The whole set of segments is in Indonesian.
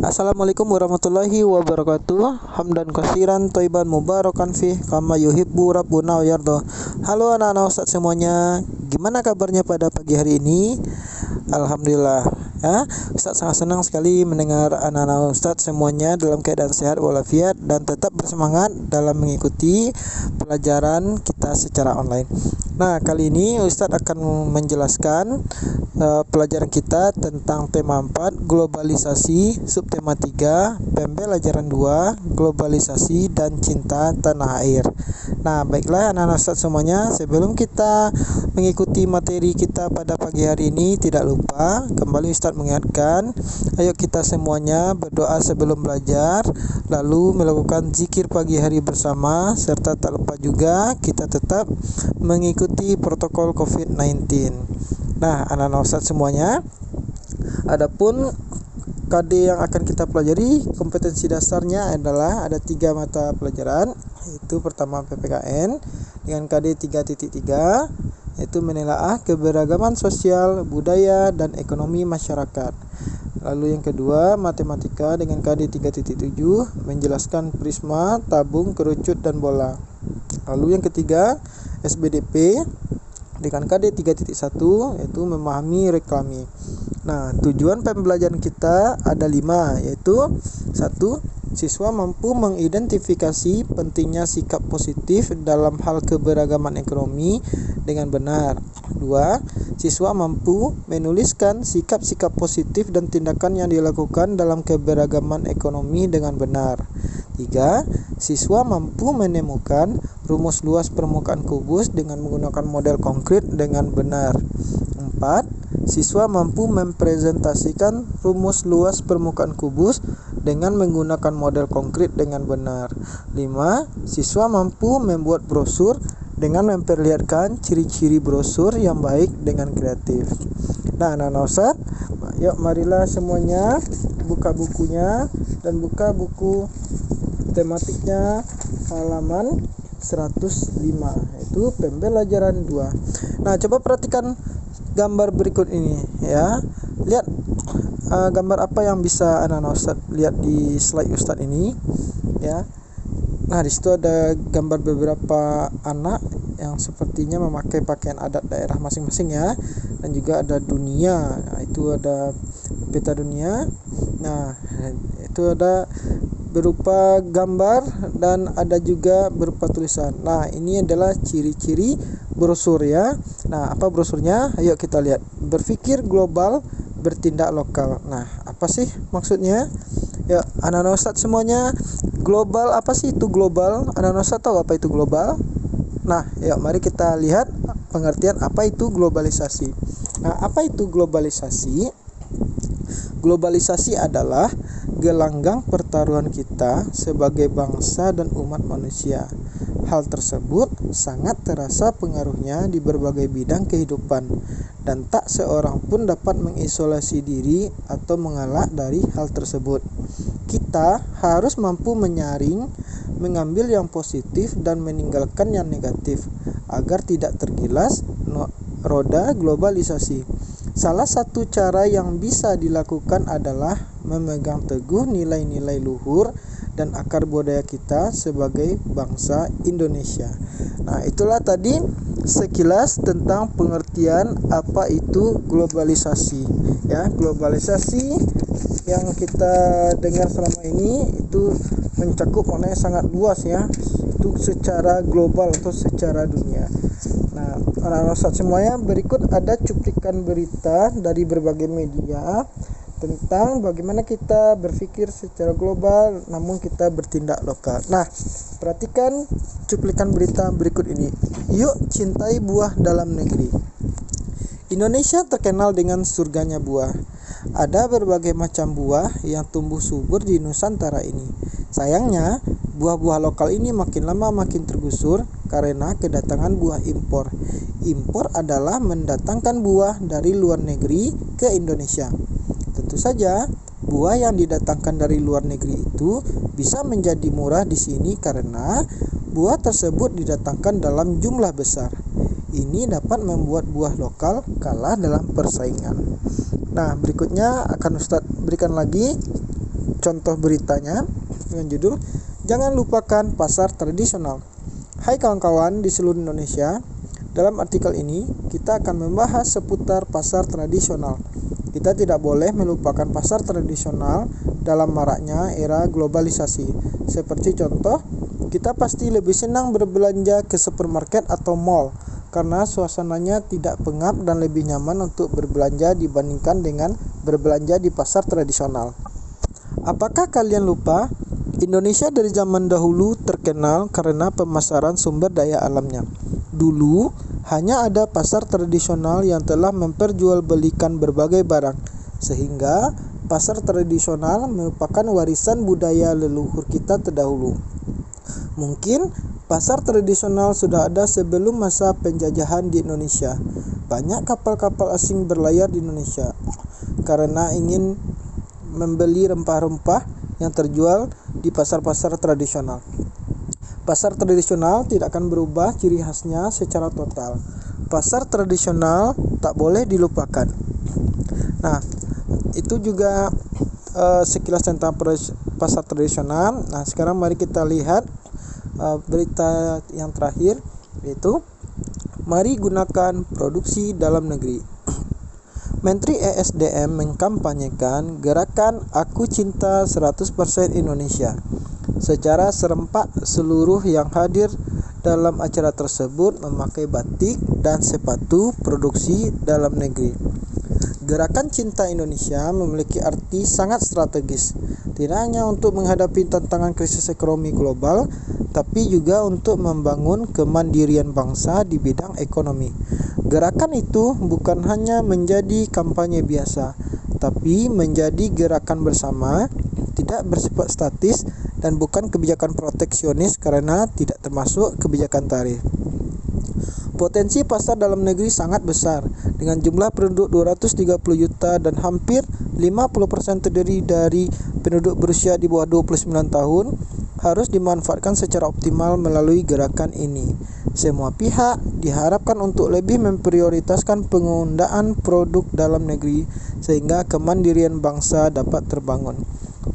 Assalamualaikum warahmatullahi wabarakatuh. Hamdan katsiran thayyiban mubarakan fih kama yuhibbu rabbuna wa yarda. Halo anak-anak Ustaz semuanya. Gimana kabarnya pada pagi hari ini? Alhamdulillah ya. Ustaz sangat senang sekali mendengar anak-anak Ustaz semuanya dalam keadaan sehat walafiat dan tetap bersemangat dalam mengikuti pelajaran kita secara online. Nah, kali ini Ustaz akan menjelaskan pelajaran kita tentang tema 4 globalisasi, subtema 3 pembelajaran 2 globalisasi dan cinta tanah air. Nah, baiklah anak-anak Ustaz semuanya, sebelum kita mengikuti materi kita pada pagi hari ini, tidak lupa kembali Ustaz mengingatkan, ayo kita semuanya berdoa sebelum belajar, lalu melakukan zikir pagi hari bersama, serta tak lupa juga kita tetap mengikuti protokol COVID-19. Nah, anak-anak Ustaz semuanya, adapun KD yang akan kita pelajari, kompetensi dasarnya adalah ada 3 mata pelajaran, yaitu pertama PPKN dengan KD 3.3, yaitu menelaah keberagaman sosial, budaya, dan ekonomi masyarakat. Lalu yang kedua matematika dengan KD 3.7, menjelaskan prisma, tabung, kerucut, dan bola. Lalu yang ketiga SBDP dengan KD 3.1, yaitu memahami reklame. Nah, tujuan pembelajaran kita ada 5, yaitu 1. Siswa mampu mengidentifikasi pentingnya sikap positif dalam hal keberagaman ekonomi dengan benar. 2. Siswa mampu menuliskan sikap-sikap positif dan tindakan yang dilakukan dalam keberagaman ekonomi dengan benar. 3. Siswa mampu menemukan rumus luas permukaan kubus dengan menggunakan model konkret dengan benar. 4. Siswa mampu mempresentasikan rumus luas permukaan kubus dengan menggunakan model konkret dengan benar. 5. Siswa mampu membuat brosur dengan memperlihatkan ciri-ciri brosur yang baik dengan kreatif. Nah, anak-anak Ustaz, yuk marilah semuanya buka bukunya dan buka buku tematiknya halaman 105, yaitu pembelajaran 2. Nah, coba perhatikan gambar berikut ini ya. Lihat gambar apa yang bisa anak-anak Ustaz lihat di slide Ustaz ini ya. Nah, di situ ada gambar beberapa anak yang sepertinya memakai pakaian adat daerah masing-masing ya. Dan juga ada dunia. Nah, itu ada peta dunia. Nah, itu ada berupa gambar dan ada juga berupa tulisan. Nah, ini adalah ciri-ciri brosur ya. Nah, apa brosurnya? Ayo kita lihat. Berpikir global, bertindak lokal. Nah, apa sih maksudnya? Ya, anak-anak Ustaz semuanya, global apa sih itu global? Anak-anak Ustaz tahu apa itu global? Nah, ya mari kita lihat pengertian apa itu globalisasi. Nah, apa itu globalisasi? Globalisasi adalah gelanggang pertaruhan kita sebagai bangsa dan umat manusia. Hal tersebut sangat terasa pengaruhnya di berbagai bidang kehidupan dan tak seorang pun dapat mengisolasi diri atau mengelak dari hal tersebut. Kita harus mampu menyaring, mengambil yang positif dan meninggalkan yang negatif agar tidak tergilas roda globalisasi. Salah satu cara yang bisa dilakukan adalah memegang teguh nilai-nilai luhur dan akar budaya kita sebagai bangsa Indonesia. Nah, itulah tadi sekilas tentang pengertian apa itu globalisasi. Ya, globalisasi yang kita dengar selama ini itu mencakup maknanya sangat luas ya. Itu secara global atau secara dunia. Nah, anak-anak Ustaz semuanya, berikut ada cuplikan berita dari berbagai media tentang bagaimana kita berpikir secara global namun kita bertindak lokal. Nah, perhatikan cuplikan berita berikut ini. Yuk cintai buah dalam negeri. Indonesia terkenal dengan surganya buah. Ada berbagai macam buah yang tumbuh subur di Nusantara ini. Sayangnya, buah-buah lokal ini makin lama makin tergusur karena kedatangan buah impor. Impor adalah mendatangkan buah dari luar negeri ke Indonesia. Tentu saja, buah yang didatangkan dari luar negeri itu bisa menjadi murah di sini karena buah tersebut didatangkan dalam jumlah besar. Ini dapat membuat buah lokal kalah dalam persaingan. Nah, berikutnya akan Ustadz berikan lagi contoh beritanya dengan judul "Jangan lupakan pasar tradisional". Hai kawan-kawan di seluruh Indonesia, dalam artikel ini kita akan membahas seputar pasar tradisional. Kita tidak boleh melupakan pasar tradisional dalam maraknya era globalisasi. Seperti contoh, kita pasti lebih senang berbelanja ke supermarket atau mall karena suasananya tidak pengap dan lebih nyaman untuk berbelanja dibandingkan dengan berbelanja di pasar tradisional. Apakah kalian lupa? Indonesia dari zaman dahulu terkenal karena pemasaran sumber daya alamnya. Dulu hanya ada pasar tradisional yang telah memperjualbelikan berbagai barang, sehingga pasar tradisional merupakan warisan budaya leluhur kita terdahulu. Mungkin pasar tradisional sudah ada sebelum masa penjajahan di Indonesia. Banyak kapal-kapal asing berlayar di Indonesia karena ingin membeli rempah-rempah yang terjual di pasar-pasar tradisional. Pasar tradisional tidak akan berubah ciri khasnya secara total. Pasar tradisional tak boleh dilupakan. Nah, itu juga sekilas tentang pasar tradisional. Nah, sekarang mari kita lihat berita yang terakhir, yaitu mari gunakan produksi dalam negeri. Menteri ESDM mengkampanyekan gerakan Aku Cinta 100% Indonesia. Secara serempak seluruh yang hadir dalam acara tersebut memakai batik dan sepatu produksi dalam negeri. Gerakan Cinta Indonesia memiliki arti sangat strategis, tidak hanya untuk menghadapi tantangan krisis ekonomi global, tapi juga untuk membangun kemandirian bangsa di bidang ekonomi. Gerakan itu bukan hanya menjadi kampanye biasa, tapi menjadi gerakan bersama, tidak bersifat statis dan bukan kebijakan proteksionis karena tidak termasuk kebijakan tarif. Potensi pasar dalam negeri sangat besar, dengan jumlah penduduk 230 juta dan hampir 50% terdiri dari penduduk berusia di bawah 29 tahun, harus dimanfaatkan secara optimal melalui gerakan ini. Semua pihak diharapkan untuk lebih memprioritaskan penggunaan produk dalam negeri sehingga kemandirian bangsa dapat terbangun.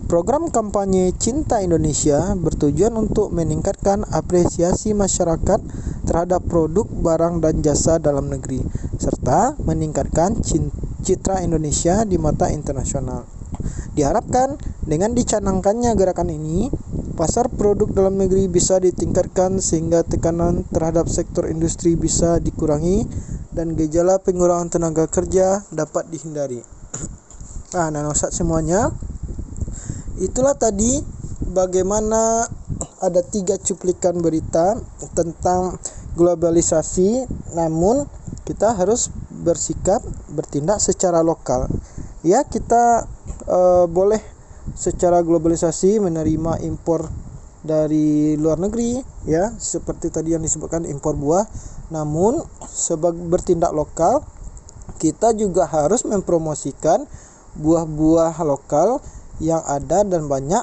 Program kampanye Cinta Indonesia bertujuan untuk meningkatkan apresiasi masyarakat terhadap produk, barang, dan jasa dalam negeri, serta meningkatkan citra Indonesia di mata internasional. Diharapkan dengan dicanangkannya gerakan ini, pasar produk dalam negeri bisa ditingkatkan sehingga tekanan terhadap sektor industri bisa dikurangi dan gejala pengurangan tenaga kerja dapat dihindari. Nah, Ustaz semuanya, itulah tadi bagaimana ada 3 cuplikan berita tentang globalisasi, namun kita harus bertindak secara lokal. Ya, kita boleh secara globalisasi menerima impor dari luar negeri, ya, seperti tadi yang disebutkan impor buah. Namun bertindak lokal, kita juga harus mempromosikan buah-buah lokal yang ada dan banyak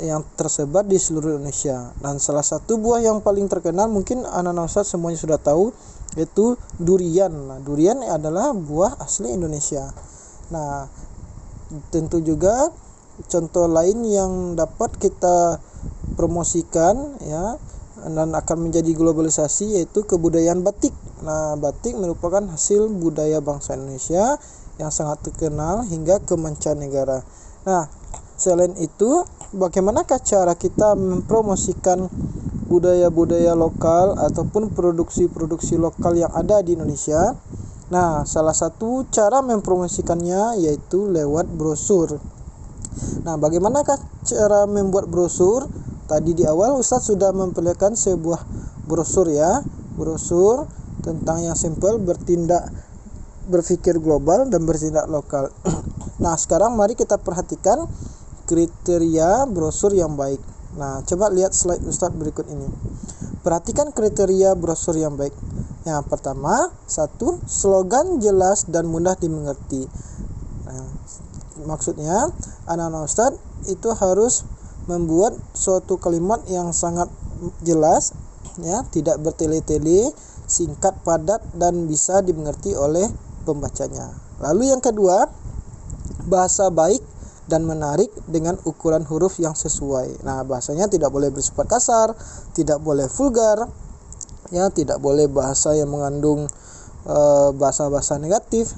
yang tersebar di seluruh Indonesia. Dan salah satu buah yang paling terkenal mungkin anak-anak Ustaz semuanya sudah tahu, yaitu durian. Nah, durian adalah buah asli Indonesia. Nah, tentu juga contoh lain yang dapat kita promosikan, ya, dan akan menjadi globalisasi, yaitu kebudayaan batik. Nah, batik merupakan hasil budaya bangsa Indonesia yang sangat terkenal hingga ke mancanegara. Nah, selain itu, bagaimanakah cara kita mempromosikan budaya-budaya lokal ataupun produksi-produksi lokal yang ada di Indonesia? Nah, salah satu cara mempromosikannya yaitu lewat brosur. Nah, bagaimanakah cara membuat brosur? Tadi di awal Ustaz sudah memperlihatkan sebuah brosur, ya. Brosur tentang yang simple, berpikir global dan bertindak lokal. Nah, sekarang mari kita perhatikan kriteria brosur yang baik. Nah, coba lihat slide Ustaz berikut ini. Perhatikan kriteria brosur yang baik. Yang pertama, 1, slogan jelas dan mudah dimengerti. Nah, maksudnya anak-anak Ustaz itu harus membuat suatu kalimat yang sangat jelas, ya, tidak bertele-tele, singkat, padat, dan bisa dimengerti oleh pembacanya. Lalu yang kedua, bahasa baik dan menarik dengan ukuran huruf yang sesuai. Nah, bahasanya tidak boleh bersifat kasar, tidak boleh vulgar, ya, tidak boleh bahasa yang mengandung bahasa-bahasa negatif.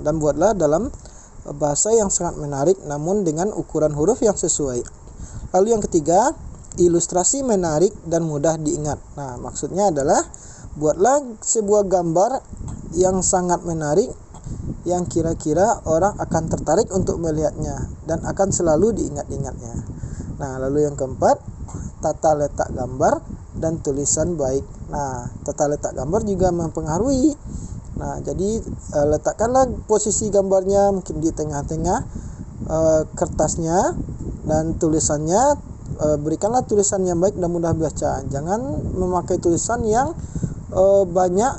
Dan buatlah dalam bahasa yang sangat menarik namun dengan ukuran huruf yang sesuai. Lalu yang ketiga, ilustrasi menarik dan mudah diingat. Nah, maksudnya adalah buatlah sebuah gambar yang sangat menarik yang kira-kira orang akan tertarik untuk melihatnya dan akan selalu diingat-ingatnya. Nah, lalu yang keempat, tata letak gambar dan tulisan baik. Nah, tata letak gambar juga mempengaruhi. Nah, jadi letakkanlah posisi gambarnya mungkin di tengah-tengah kertasnya, dan tulisannya berikanlah tulisan yang baik dan mudah baca. Jangan memakai tulisan yang banyak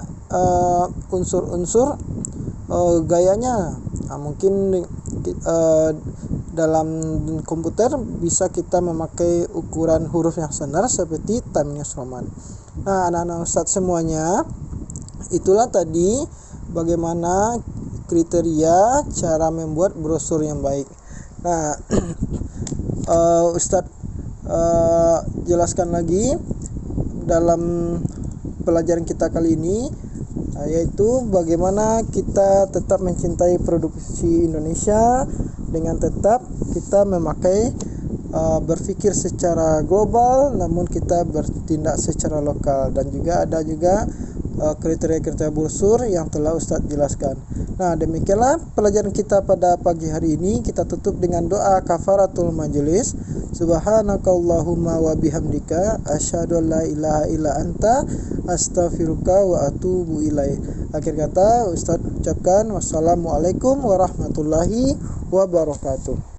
unsur-unsur gayanya. Mungkin dalam komputer bisa kita memakai ukuran huruf yang senar seperti Times New Roman. Nah, anak-anak Ustadz semuanya, itulah tadi bagaimana kriteria cara membuat brosur yang baik. Nah, Ustadz jelaskan lagi dalam pelajaran kita kali ini, yaitu bagaimana kita tetap mencintai produksi Indonesia dengan tetap kita memakai berpikir secara global namun kita bertindak secara lokal, dan juga ada kriteria-kriteria brosur yang telah Ustadz jelaskan. Nah, demikianlah pelajaran kita pada pagi hari ini. Kita tutup dengan doa kafaratul majelis. Subhanakallahumma wa bihamdika asyhadu an la ilaha illa anta astaghfiruka wa atubu ilaik. Akhir kata Ustadz ucapkan wassalamualaikum warahmatullahi wabarakatuh.